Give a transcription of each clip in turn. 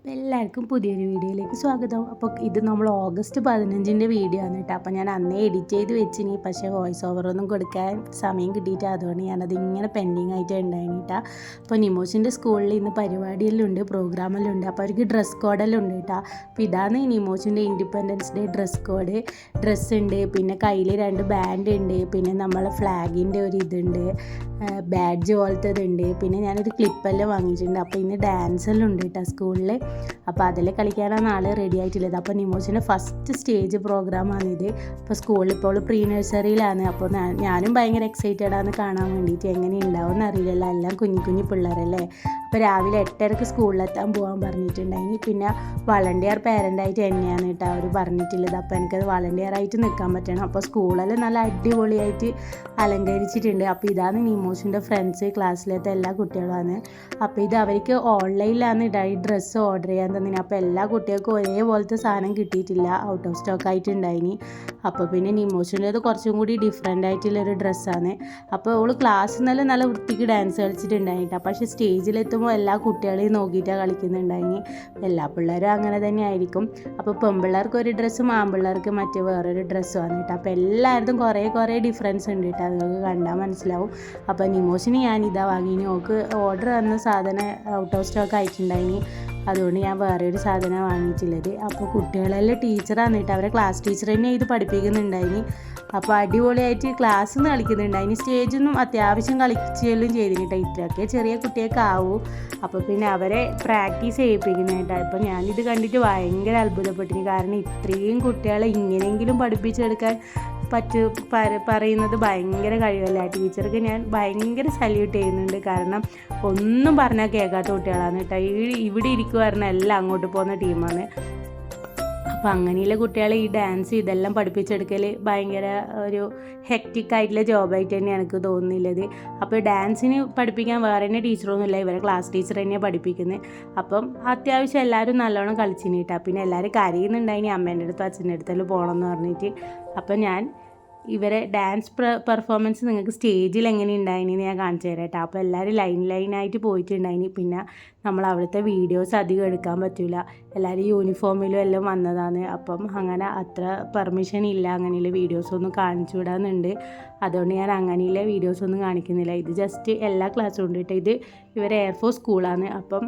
അപ്പോൾ എല്ലാവർക്കും പുതിയൊരു വീഡിയോയിലേക്ക് സ്വാഗതം. അപ്പോൾ ഇത് നമ്മൾ ഓഗസ്റ്റ് 15 വീഡിയോ ആണ് കേട്ടോ. അപ്പോൾ ഞാൻ അന്നേ എഡിറ്റ് ചെയ്ത് വെച്ചിനി, പക്ഷേ വോയിസ് ഓവറൊന്നും കൊടുക്കാൻ സമയം കിട്ടിയിട്ട് അതുകൊണ്ട് ഞാനത് ഇങ്ങനെ പെൻഡിങ് ആയിട്ട് ഉണ്ടായിന് കേട്ടോ. അപ്പോൾ നിമോഷിൻ്റെ സ്കൂളിൽ ഇന്ന് പരിപാടിയെല്ലാം ഉണ്ട്, പ്രോഗ്രാമെല്ലാം ഉണ്ട്. അപ്പോൾ അവർക്ക് ഡ്രസ് കോഡെല്ലാം ഉണ്ട് കേട്ടോ. അപ്പോൾ ഇതാണ് നിമോഷിൻ്റെ independence day dress code. Dress ഉണ്ട്, പിന്നെ കയ്യിൽ 2 ബാൻഡ് ഉണ്ട്, പിന്നെ നമ്മളെ ഫ്ലാഗിൻ്റെ ഒരു ഇതുണ്ട്, ബാഡ്ജ് പോലത്തതുണ്ട്. പിന്നെ ഞാനൊരു ക്ലിപ്പെല്ലാം വാങ്ങിയിട്ടുണ്ട്. അപ്പോൾ ഇന്ന് ഡാൻസ് എല്ലാം ഉണ്ട് കേട്ടോ സ്കൂളിൽ. അപ്പോൾ അതിൽ കളിക്കാനാണ് ആൾ റെഡി ആയിട്ടുള്ളത്. അപ്പോൾ നിമോഷിൻ്റെ ഫസ്റ്റ് സ്റ്റേജ് പ്രോഗ്രാമാണിത്. അപ്പോൾ സ്കൂളിൽ ഇപ്പോൾ പ്രീ നഴ്സറിയിലാണ്. അപ്പോൾ ഞാനും ഭയങ്കര എക്സൈറ്റഡ് ആണ് കാണാൻ വേണ്ടിയിട്ട്. എങ്ങനെ ഉണ്ടാവും എന്നറിയില്ലല്ലോ, എല്ലാം കുഞ്ഞു പിള്ളേരല്ലേ. അപ്പോൾ രാവിലെ 8:30 സ്കൂളിലെത്താൻ പോകാൻ പറഞ്ഞിട്ടുണ്ടായിന്. പിന്നെ വളണ്ടിയർ പേരൻ്റായിട്ട് എന്നെയാണ് കേട്ടോ അവർ പറഞ്ഞിട്ടുള്ളത്. അപ്പോൾ എനിക്കത് വളണ്ടിയറായിട്ട് നിൽക്കാൻ പറ്റണം. അപ്പോൾ സ്കൂളെല്ലാം നല്ല അടിപൊളിയായിട്ട് അലങ്കരിച്ചിട്ടുണ്ട്. അപ്പോൾ ഇതാണ് നിമോഷിൻ്റെ ഫ്രണ്ട്സ്, ക്ലാസ്സിലത്തെ എല്ലാ കുട്ടികളുമാണ്. അപ്പോൾ ഇത് അവർക്ക് ഓൺലൈനിലാണ് ഈ ഡ്രസ്സ് ഓർഡർ ചെയ്യാൻ തന്നിന്. അപ്പോൾ എല്ലാ കുട്ടികൾക്കും ഒരേപോലത്തെ സാധനം കിട്ടിയിട്ടില്ല, ഔട്ട് ഓഫ് സ്റ്റോക്ക് ആയിട്ടുണ്ടായിനി. അപ്പോൾ പിന്നെ നിമോഷിൻ്റെത് കുറച്ചും കൂടി ഡിഫറെൻ്റ് ആയിട്ടുള്ളൊരു ഡ്രസ്സാണ്. അപ്പോൾ അവൾ ക്ലാസ്സിൽ നിന്നെല്ലാം നല്ല വൃത്തിക്ക് ഡാൻസ് കളിച്ചിട്ടുണ്ടായിട്ടാ. പക്ഷേ സ്റ്റേജിലെത്തുമ്പോൾ എല്ലാ കുട്ടികളെയും നോക്കിയിട്ടാണ് കളിക്കുന്നുണ്ടായിനി. എല്ലാ പിള്ളേരും അങ്ങനെ തന്നെ ആയിരിക്കും. അപ്പോൾ പെൺപിള്ളേർക്ക് ഒരു ഡ്രസ്സും ആൺപിള്ളേർക്ക് മറ്റേ വേറൊരു ഡ്രസ്സുമാണ് കേട്ടോ. അപ്പോൾ എല്ലായിടത്തും കുറേ ഡിഫറൻസ് ഉണ്ട് കേട്ടോ, നിങ്ങൾക്ക് കണ്ടാൽ മനസ്സിലാവും. അപ്പോൾ നിമോഷിന് ഞാൻ ഇതാ വാങ്ങിനി. ഓക്ക് ഓർഡർ തന്ന സാധനം ഔട്ട് ഓഫ് സ്റ്റോക്ക് ആയിട്ടുണ്ടായിനി, അതുകൊണ്ട് ഞാൻ വേറെ ഒരു സാധനം വാങ്ങിയിട്ടുള്ളത്. അപ്പോൾ കുട്ടികളെല്ലാം ടീച്ചറാണ് കേട്ടോ, അവരെ ക്ലാസ് ടീച്ചർ തന്നെ ഇത് പഠിപ്പിക്കുന്നുണ്ടായിനി. അപ്പോൾ അടിപൊളിയായിട്ട് ക്ലാസ്സിൽ നിന്ന് കളിക്കുന്നുണ്ടായിനി. സ്റ്റേജൊന്നും അത്യാവശ്യം കളിച്ചെല്ലാം ചെയ്തിന് കേട്ടോ. ഇത്രയൊക്കെ ചെറിയ കുട്ടിയൊക്കെ ആവൂ. അപ്പോൾ പിന്നെ അവരെ പ്രാക്ടീസ് ചെയ്യിപ്പിക്കുന്ന കേട്ടോ. അപ്പോൾ ഞാനിത് കണ്ടിട്ട് ഭയങ്കര അത്ഭുതപ്പെട്ടിന്. കാരണം ഇത്രയും കുട്ടികളെ ഇങ്ങനെയെങ്കിലും പഠിപ്പിച്ചെടുക്കാൻ പറയുന്നത് ഭയങ്കര കഴിവല്ല. ടീച്ചർക്ക് ഞാൻ ഭയങ്കര സല്യൂട്ട് ചെയ്യുന്നുണ്ട്. കാരണം ഒന്നും പറഞ്ഞാൽ കേൾക്കാത്ത കുട്ടികളാണ് കേട്ടോ. ഇവിടെ ഇരിക്കുമായിരുന്ന എല്ലാം അങ്ങോട്ട് പോകുന്ന ടീമാണ്. അപ്പോൾ അങ്ങനെയുള്ള കുട്ടികളെ ഈ ഡാൻസ് ഇതെല്ലാം പഠിപ്പിച്ചെടുക്കൽ ഭയങ്കര ഒരു ഹെക്റ്റിക് ആയിട്ടുള്ള ജോബായിട്ട് തന്നെയാണ് എനിക്ക് തോന്നുന്നില്ലത്. അപ്പോൾ ഡാൻസിന് പഠിപ്പിക്കാൻ വേറെ തന്നെ ടീച്ചറൊന്നുമില്ല, ഇവരെ ക്ലാസ് ടീച്ചർ തന്നെയാണ് പഠിപ്പിക്കുന്നത്. അപ്പം അത്യാവശ്യം എല്ലാവരും നല്ലോണം കളിച്ചിന് കേട്ടോ. പിന്നെ എല്ലാവരും കരയുന്നുണ്ടായിനി അമ്മേൻ്റെ അടുത്തും അച്ഛൻ്റെ അടുത്തെല്ലാം പോകണമെന്ന് പറഞ്ഞിട്ട്. അപ്പം ഞാൻ ഇവരെ ഡാൻസ് പെർഫോമൻസ് നിങ്ങൾക്ക് സ്റ്റേജിൽ എങ്ങനെ ഉണ്ടായിനി ഞാൻ കാണിച്ചു തരാം കേട്ടോ. അപ്പോൾ എല്ലാവരും ലൈനായിട്ട് പോയിട്ടുണ്ടായിനി. പിന്നെ നമ്മൾ അവിടുത്തെ വീഡിയോസ് അധികം എടുക്കാൻ പറ്റില്ല, എല്ലാവരും യൂണിഫോമിലും എല്ലാം വന്നതാണ്. അപ്പം അങ്ങനെ അത്ര പെർമിഷൻ ഇല്ല അങ്ങനെയുള്ള വീഡിയോസൊന്നും കാണിച്ചു വിടാന്നുണ്ട്. അതുകൊണ്ട് ഞാൻ അങ്ങനെയുള്ള വീഡിയോസൊന്നും കാണിക്കുന്നില്ല. ഇത് ജസ്റ്റ് എല്ലാ ക്ലാസ്സും ഉണ്ട് കേട്ടോ. ഇത് ഇവരെ എയർഫോഴ്സ് സ്കൂളാണ്. അപ്പം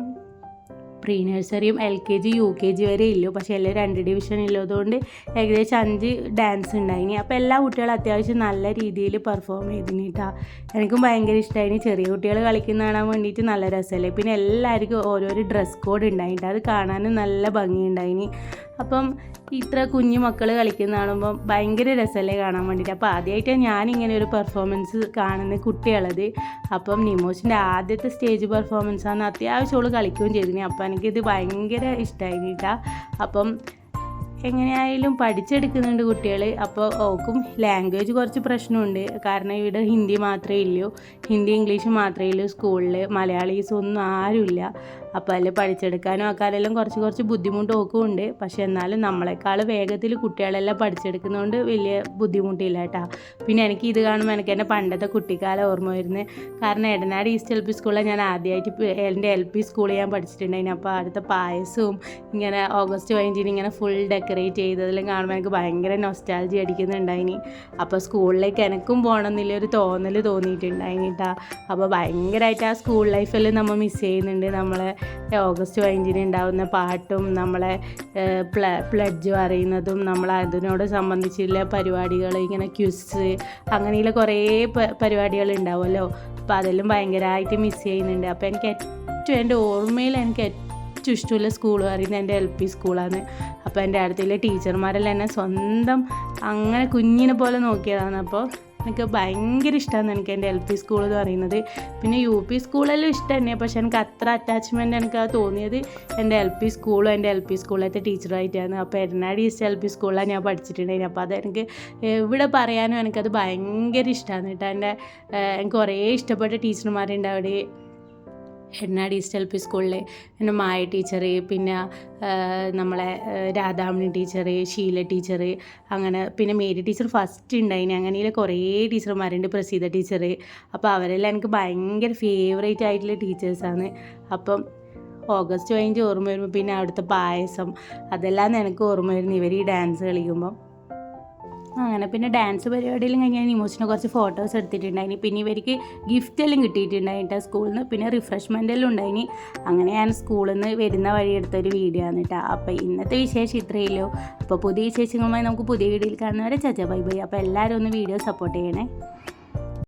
പ്രീ നഴ്സറിയും LKG UKG വരെ ഇല്ലു, പക്ഷേ എല്ലാം 2 ഡിവിഷൻ ഇല്ലതുകൊണ്ട് ഏകദേശം 5 ഡാൻസ് ഉണ്ടായിനി. അപ്പോൾ എല്ലാ കുട്ടികളും അത്യാവശ്യം നല്ല രീതിയിൽ പെർഫോം ചെയ്തിന് കേട്ടോ. എനിക്കും ഭയങ്കര ഇഷ്ടമായിന്. ചെറിയ കുട്ടികൾ കളിക്കുന്ന കാണാൻ വേണ്ടിയിട്ട് നല്ല രസമല്ലേ. പിന്നെ എല്ലാവർക്കും ഓരോരോ ഡ്രസ് കോഡ് ഉണ്ടായിട്ട് അത് കാണാനും നല്ല ഭംഗിയുണ്ടായിനി. അപ്പം ഇത്ര കുഞ്ഞു മക്കൾ കളിക്കുന്ന കാണുമ്പം ഭയങ്കര രസമല്ലേ കാണാൻ വേണ്ടിയിട്ട്. അപ്പോൾ ആദ്യമായിട്ടാണ് ഞാനിങ്ങനെ ഒരു പെർഫോമൻസ് കാണുന്ന കുട്ടികളത്. അപ്പം നിമോഷിൻ്റെ ആദ്യത്തെ സ്റ്റേജ് പെർഫോമൻസാണ്. അത്യാവശ്യം അവൾ കളിക്കുകയും ചെയ്തിന്. അപ്പോൾ എനിക്കിത് ഭയങ്കര ഇഷ്ടമായിന് കേട്ടോ. അപ്പം എങ്ങനെയായാലും പഠിച്ചെടുക്കുന്നുണ്ട് കുട്ടികൾ. അപ്പോൾ ഓക്കും ലാംഗ്വേജ് കുറച്ച് പ്രശ്നമുണ്ട്. കാരണം ഇവിടെ ഹിന്ദി മാത്രമേ ഇല്ലൂ, ഹിന്ദി ഇംഗ്ലീഷ് മാത്രമേ ഉള്ളൂ സ്കൂളിൽ. മലയാളീസ് ഒന്നും ആരുമില്ല. അപ്പോൾ അതിൽ പഠിച്ചെടുക്കാനും ആക്കാനെല്ലാം കുറച്ച് ബുദ്ധിമുട്ട് ഓക്കും ഉണ്ട്. പക്ഷേ എന്നാലും നമ്മളെക്കാൾ വേഗത്തിൽ കുട്ടികളെല്ലാം പഠിച്ചെടുക്കുന്നതുകൊണ്ട് വലിയ ബുദ്ധിമുട്ടില്ല കേട്ടോ. പിന്നെ എനിക്ക് ഇത് കാണുമ്പോൾ എനിക്ക് എൻ്റെ പണ്ടത്തെ കുട്ടിക്കാലം ഓർമ്മ വരുന്നത്. കാരണം എടനാട് ഈസ്റ്റ് LP സ്കൂളിൽ ഞാൻ ആദ്യമായിട്ട് എൻ്റെ LP സ്കൂളിൽ ഞാൻ പഠിച്ചിട്ടുണ്ടായിന്. അപ്പോൾ അടുത്ത പായസവും ഇങ്ങനെ ഓഗസ്റ്റ് 15 ഇങ്ങനെ ഫുൾ ഡെക്കറേറ്റ് ചെയ്തതെല്ലാം കാണുമ്പോൾ എനിക്ക് ഭയങ്കര നൊസ്റ്റാൾജി അടിക്കുന്നുണ്ടായിനി. അപ്പോൾ സ്കൂളിലേക്ക് എനിക്കും പോകണം എന്നുള്ളൊരു തോന്നൽ തോന്നിയിട്ടുണ്ടായിന് കേട്ടോ. അപ്പോൾ ഭയങ്കരമായിട്ട് ആ സ്കൂൾ ലൈഫെല്ലാം നമ്മൾ മിസ് ചെയ്യുന്നുണ്ട്. നമ്മളെ ഓഗസ്റ്റ് 15 ഉണ്ടാകുന്ന പാട്ടും നമ്മളെ പ്ലഡ്ജ് പറയുന്നതും നമ്മൾ അതിനോട് സംബന്ധിച്ചുള്ള പരിപാടികൾ, ഇങ്ങനെ ക്വിസ്, അങ്ങനെയുള്ള കുറേ പരിപാടികൾ ഉണ്ടാവുമല്ലോ. അപ്പോൾ അതെല്ലാം ഭയങ്കരമായിട്ട് മിസ് ചെയ്യുന്നുണ്ട്. അപ്പോൾ എനിക്ക് ഏറ്റവും എൻ്റെ ഓർമ്മയിൽ എനിക്ക് ഏറ്റവും ഇഷ്ടമുള്ള സ്കൂൾ പറയുന്നത് എൻ്റെ LP സ്കൂളാണ്. അപ്പോൾ എൻ്റെ അടുത്തുള്ള ടീച്ചർമാരെല്ലാം എന്നെ സ്വന്തം അങ്ങനെ കുഞ്ഞിനെ പോലെ നോക്കിയതാണ്. അപ്പോൾ എനിക്ക് ഭയങ്കര ഇഷ്ടമാണ് എനിക്ക് എൻ്റെ LP സ്കൂൾ എന്ന് പറയുന്നത്. പിന്നെ UP സ്കൂളെല്ലാം ഇഷ്ടം തന്നെ, പക്ഷെ എനിക്ക് അത്ര അറ്റാച്ച്മെൻറ്റ് എനിക്ക് തോന്നിയത് എൻ്റെ LP സ്കൂളും എൻ്റെ LP സ്കൂളിലത്തെ ടീച്ചറായിട്ടാണ്. അപ്പോൾ എടനാട് ഈസ്റ്റ് LP സ്കൂളിലാണ് ഞാൻ പഠിച്ചിട്ടുണ്ടായിരുന്നു. അപ്പോൾ അതെനിക്ക് ഇവിടെ പറയാനും എനിക്കത് ഭയങ്കര ഇഷ്ടമാണ് കേട്ടോ. എനിക്ക് കുറേ ഇഷ്ടപ്പെട്ട ടീച്ചർമാരുണ്ട് അവിടെ. എടനാട് ഈസ്റ്റ് LP സ്കൂളിൽ എൻ്റെ മായ ടീച്ചർ, പിന്നെ നമ്മളെ രാധാമണി ടീച്ചർ, ഷീല ടീച്ചർ, അങ്ങനെ പിന്നെ മേരി ടീച്ചർ ഫസ്റ്റ് ഉണ്ടായിന്. അങ്ങനെയുള്ള കുറേ ടീച്ചർമാരുണ്ട്, പ്രസീത ടീച്ചർ. അപ്പോൾ അവരെല്ലാം എനിക്ക് ഭയങ്കര ഫേവറേറ്റ് ആയിട്ടുള്ള ടീച്ചേഴ്സാണ്. അപ്പം ഓഗസ്റ്റ് 15 ഓർമ്മ വരുമ്പോൾ പിന്നെ അവിടുത്തെ പായസം അതെല്ലാം എനിക്ക് ഓർമ്മ വരുന്നു ഇവർ ഈ ഡാൻസ് കളിക്കുമ്പം. അങ്ങനെ പിന്നെ ഡാൻസ് പരിപാടിയെല്ലാം കഴിഞ്ഞാൽ നിമോസിനെ കുറച്ച് ഫോട്ടോസ് എടുത്തിട്ടുണ്ടായിനി. പിന്നെ ഇവർക്ക് ഗിഫ്റ്റ് എല്ലാം കിട്ടിയിട്ടുണ്ടായിട്ടാ സ്കൂളിൽ നിന്ന്. പിന്നെ റിഫ്രഷ്മെൻ്റ് എല്ലാം ഉണ്ടായിനി. അങ്ങനെ ഞാൻ സ്കൂളിൽ നിന്ന് വരുന്ന വഴി എടുത്തൊരു വീഡിയോ ആണ് കേട്ടോ. അപ്പോൾ ഇന്നത്തെ വിശേഷം ഇത്രയേ ഉള്ളൂ. അപ്പോൾ പുതിയ വിശേഷങ്ങളുമായി നമുക്ക് പുതിയ വീഡിയോയിൽ കാണുന്നവരെ ചാച്ചാ ബൈ ബൈ. അപ്പോൾ എല്ലാവരും ഒന്ന് വീഡിയോ സപ്പോർട്ട് ചെയ്യണേ.